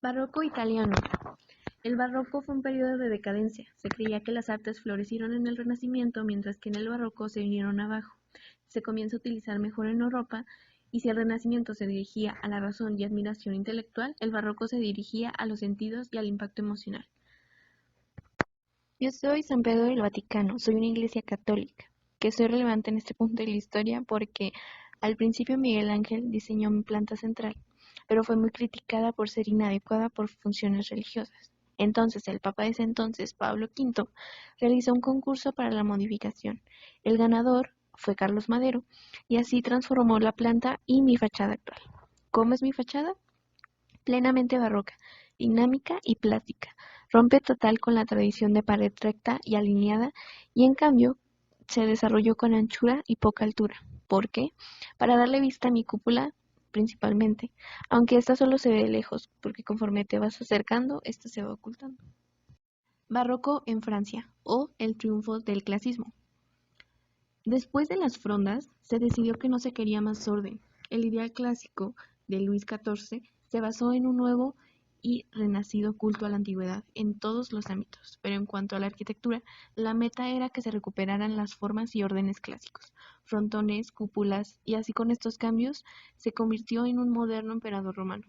Barroco italiano. El barroco fue un periodo de decadencia. Se creía que las artes florecieron en el Renacimiento, mientras que en el barroco se vinieron abajo. Se comienza a utilizar mejor en Europa, y si el Renacimiento se dirigía a la razón y admiración intelectual, el barroco se dirigía a los sentidos y al impacto emocional. Yo soy San Pedro del Vaticano, soy una iglesia católica, que soy relevante en este punto de la historia porque al principio Miguel Ángel diseñó mi planta central, pero fue muy criticada por ser inadecuada por funciones religiosas. Entonces el Papa de ese entonces, Pablo V, realizó un concurso para la modificación. El ganador fue Carlos Madero, y así transformó la planta y mi fachada actual. ¿Cómo es mi fachada? Plenamente barroca, dinámica y plástica. Rompe total con la tradición de pared recta y alineada, y en cambio se desarrolló con anchura y poca altura. ¿Por qué? Para darle vista a mi cúpula principalmente, aunque esta solo se ve de lejos, porque conforme te vas acercando, esta se va ocultando. Barroco en Francia, o el triunfo del clasismo. Después de las frondas, se decidió que no se quería más orden. El ideal clásico de Luis XIV se basó en un nuevo y renacido culto a la antigüedad en todos los ámbitos, pero en cuanto a la arquitectura, la meta era que se recuperaran las formas y órdenes clásicos, frontones, cúpulas, y así con estos cambios se convirtió en un moderno emperador romano.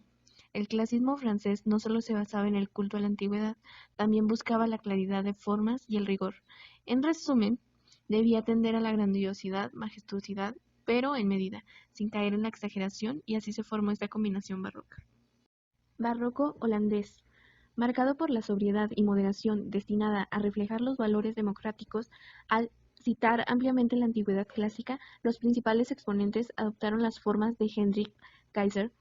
El clasismo francés no solo se basaba en el culto a la antigüedad, también buscaba la claridad de formas y el rigor. En resumen, debía atender a la grandiosidad, majestuosidad, pero en medida, sin caer en la exageración, y así se formó esta combinación barroca. Barroco holandés. Marcado por la sobriedad y moderación destinada a reflejar los valores democráticos, al citar ampliamente la antigüedad clásica, los principales exponentes adoptaron las formas de Hendrik Kaiser,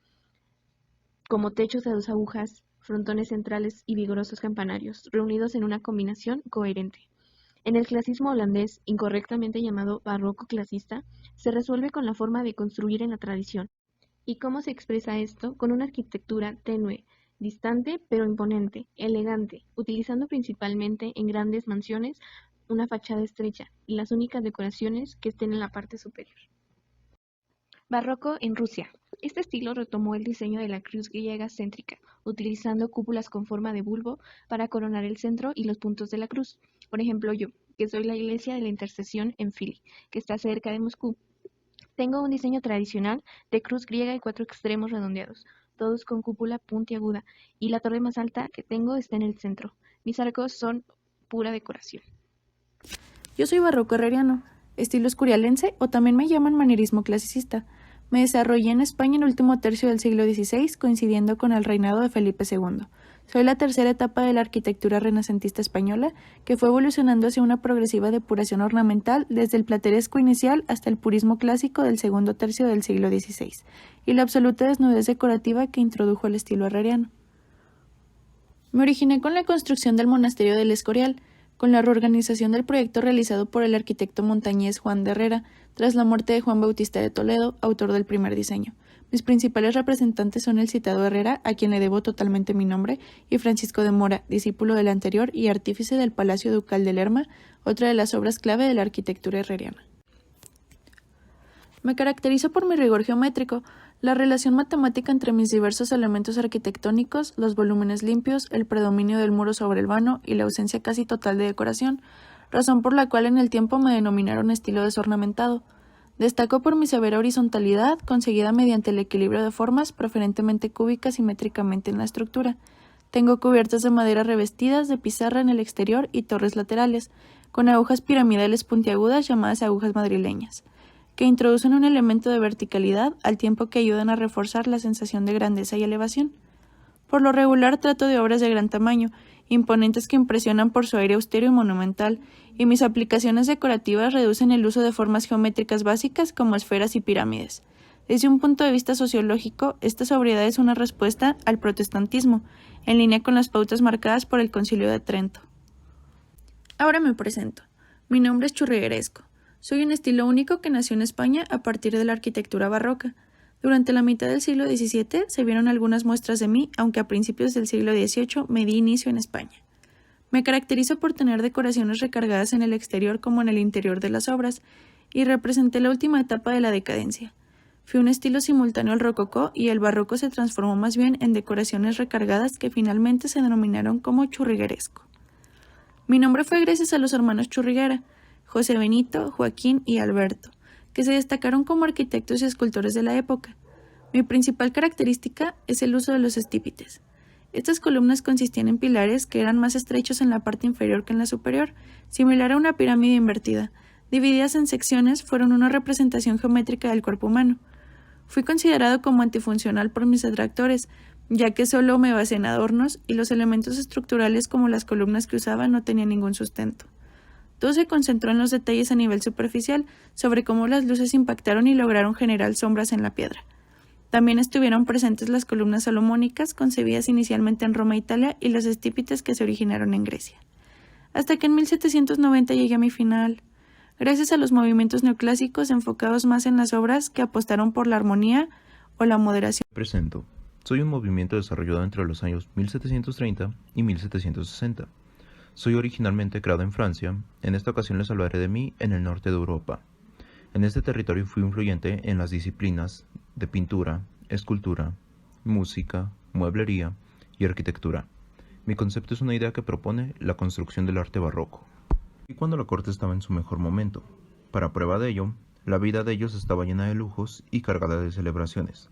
como techos de 2 agujas, frontones centrales y vigorosos campanarios, reunidos en una combinación coherente. En el clasismo holandés, incorrectamente llamado barroco clasista, se resuelve con la forma de construir en la tradición. ¿Y cómo se expresa esto? Con una arquitectura tenue, distante pero imponente, elegante, utilizando principalmente en grandes mansiones una fachada estrecha y las únicas decoraciones que estén en la parte superior. Barroco en Rusia. Este estilo retomó el diseño de la cruz griega céntrica, utilizando cúpulas con forma de bulbo para coronar el centro y los puntos de la cruz. Por ejemplo, yo, que soy la iglesia de la Intercesión en Philly, que está cerca de Moscú. Tengo un diseño tradicional de cruz griega y 4 extremos redondeados, todos con cúpula puntiaguda, y la torre más alta que tengo está en el centro. Mis arcos son pura decoración. Yo soy barroco herreriano, estilo escurialense o también me llaman manierismo clasicista. Me desarrollé en España en el último tercio del siglo XVI, coincidiendo con el reinado de Felipe II. Soy la tercera etapa de la arquitectura renacentista española, que fue evolucionando hacia una progresiva depuración ornamental desde el plateresco inicial hasta el purismo clásico del segundo tercio del siglo XVI, y la absoluta desnudez decorativa que introdujo el estilo herreriano. Me originé con la construcción del monasterio del Escorial, con la reorganización del proyecto realizado por el arquitecto montañés Juan de Herrera, tras la muerte de Juan Bautista de Toledo, autor del primer diseño. Mis principales representantes son el citado Herrera, a quien le debo totalmente mi nombre, y Francisco de Mora, discípulo del anterior y artífice del Palacio Ducal de Lerma, otra de las obras clave de la arquitectura herreriana. Me caracterizo por mi rigor geométrico, la relación matemática entre mis diversos elementos arquitectónicos, los volúmenes limpios, el predominio del muro sobre el vano y la ausencia casi total de decoración, razón por la cual en el tiempo me denominaron estilo desornamentado. Destaco por mi severa horizontalidad, conseguida mediante el equilibrio de formas, preferentemente cúbicas simétricamente en la estructura. Tengo cubiertas de madera revestidas de pizarra en el exterior y torres laterales, con agujas piramidales puntiagudas llamadas agujas madrileñas, que introducen un elemento de verticalidad al tiempo que ayudan a reforzar la sensación de grandeza y elevación. Por lo regular trato de obras de gran tamaño, imponentes que impresionan por su aire austero y monumental, y mis aplicaciones decorativas reducen el uso de formas geométricas básicas como esferas y pirámides. Desde un punto de vista sociológico, esta sobriedad es una respuesta al protestantismo, en línea con las pautas marcadas por el Concilio de Trento. Ahora me presento. Mi nombre es Churrigueresco. Soy un estilo único que nació en España a partir de la arquitectura barroca. Durante la mitad del siglo XVII se vieron algunas muestras de mí, aunque a principios del siglo XVIII me di inicio en España. Me caracterizo por tener decoraciones recargadas en el exterior como en el interior de las obras, y representé la última etapa de la decadencia. Fue un estilo simultáneo al rococó y el barroco se transformó más bien en decoraciones recargadas que finalmente se denominaron como churrigueresco. Mi nombre fue gracias a los hermanos Churriguera, José Benito, Joaquín y Alberto, que se destacaron como arquitectos y escultores de la época. Mi principal característica es el uso de los estípites. Estas columnas consistían en pilares que eran más estrechos en la parte inferior que en la superior, similar a una pirámide invertida. Divididas en secciones, fueron una representación geométrica del cuerpo humano. Fui considerado como antifuncional por mis detractores, ya que solo me basé en adornos y los elementos estructurales como las columnas que usaba no tenían ningún sustento. Todo se concentró en los detalles a nivel superficial, sobre cómo las luces impactaron y lograron generar sombras en la piedra. También estuvieron presentes las columnas salomónicas, concebidas inicialmente en Roma e Italia, y los estípites que se originaron en Grecia. Hasta que en 1790 llegué a mi final. Gracias a los movimientos neoclásicos enfocados más en las obras que apostaron por la armonía o la moderación. Presento. Soy un movimiento desarrollado entre los años 1730 y 1760. Soy originalmente creado en Francia. En esta ocasión les hablaré de mí en el norte de Europa. En este territorio fui influyente en las disciplinas de pintura, escultura, música, mueblería y arquitectura. Mi concepto es una idea que propone la construcción del arte barroco. Y cuando la corte estaba en su mejor momento. Para prueba de ello, la vida de ellos estaba llena de lujos y cargada de celebraciones.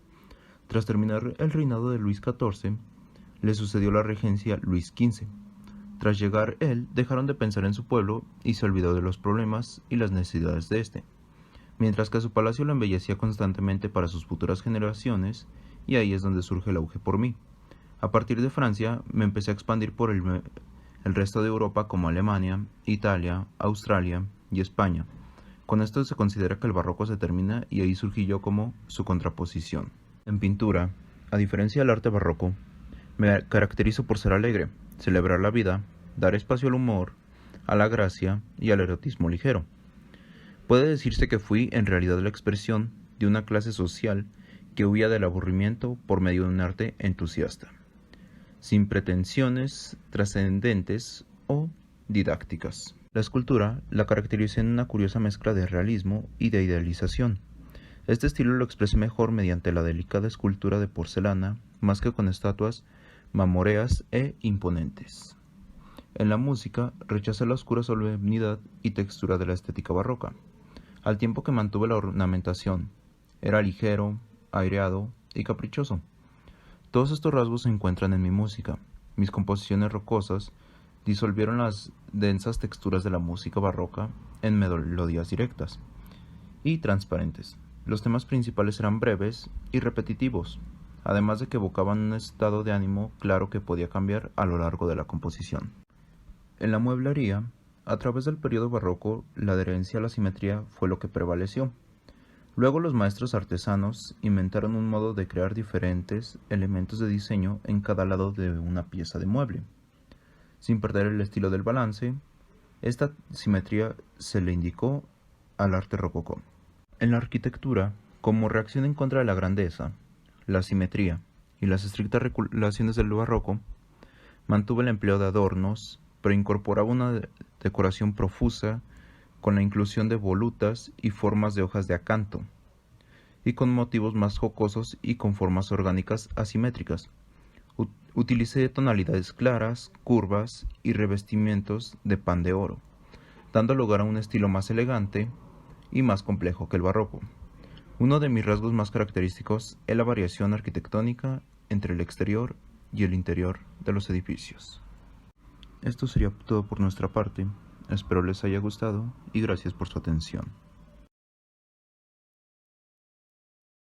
Tras terminar el reinado de Luis XIV, le sucedió la regencia Luis XV. Tras llegar él, dejaron de pensar en su pueblo y se olvidó de los problemas y las necesidades de este, mientras que su palacio lo embellecía constantemente para sus futuras generaciones, y ahí es donde surge el auge por mí. A partir de Francia, me empecé a expandir por el resto de Europa como Alemania, Italia, Australia y España. Con esto se considera que el barroco se termina y ahí surgí yo como su contraposición. En pintura, a diferencia del arte barroco, me caracterizo por ser alegre, celebrar la vida, dar espacio al humor, a la gracia y al erotismo ligero. Puede decirse que fui en realidad la expresión de una clase social que huía del aburrimiento por medio de un arte entusiasta, sin pretensiones trascendentes o didácticas. La escultura la caracterizé en una curiosa mezcla de realismo y de idealización. Este estilo lo expresé mejor mediante la delicada escultura de porcelana, más que con estatuas mamoreas e imponentes. En la música, rechacé la oscura solemnidad y textura de la estética barroca, al tiempo que mantuve la ornamentación. Era ligero, aireado y caprichoso. Todos estos rasgos se encuentran en mi música. Mis composiciones rocosas disolvieron las densas texturas de la música barroca en melodías directas y transparentes. Los temas principales eran breves y repetitivos, además de que evocaban un estado de ánimo claro que podía cambiar a lo largo de la composición. En la mueblería, a través del periodo barroco, la adherencia a la simetría fue lo que prevaleció. Luego los maestros artesanos inventaron un modo de crear diferentes elementos de diseño en cada lado de una pieza de mueble. Sin perder el estilo del balance, esta simetría se le indicó al arte rococó. En la arquitectura, como reacción en contra de la grandeza, la simetría y las estrictas regulaciones del barroco, mantuvo el empleo de adornos, pero incorporaba una decoración profusa con la inclusión de volutas y formas de hojas de acanto, y con motivos más jocosos y con formas orgánicas asimétricas. Utilicé tonalidades claras, curvas y revestimientos de pan de oro, dando lugar a un estilo más elegante y más complejo que el barroco. Uno de mis rasgos más característicos es la variación arquitectónica entre el exterior y el interior de los edificios. Esto sería todo por nuestra parte. Espero les haya gustado y gracias por su atención.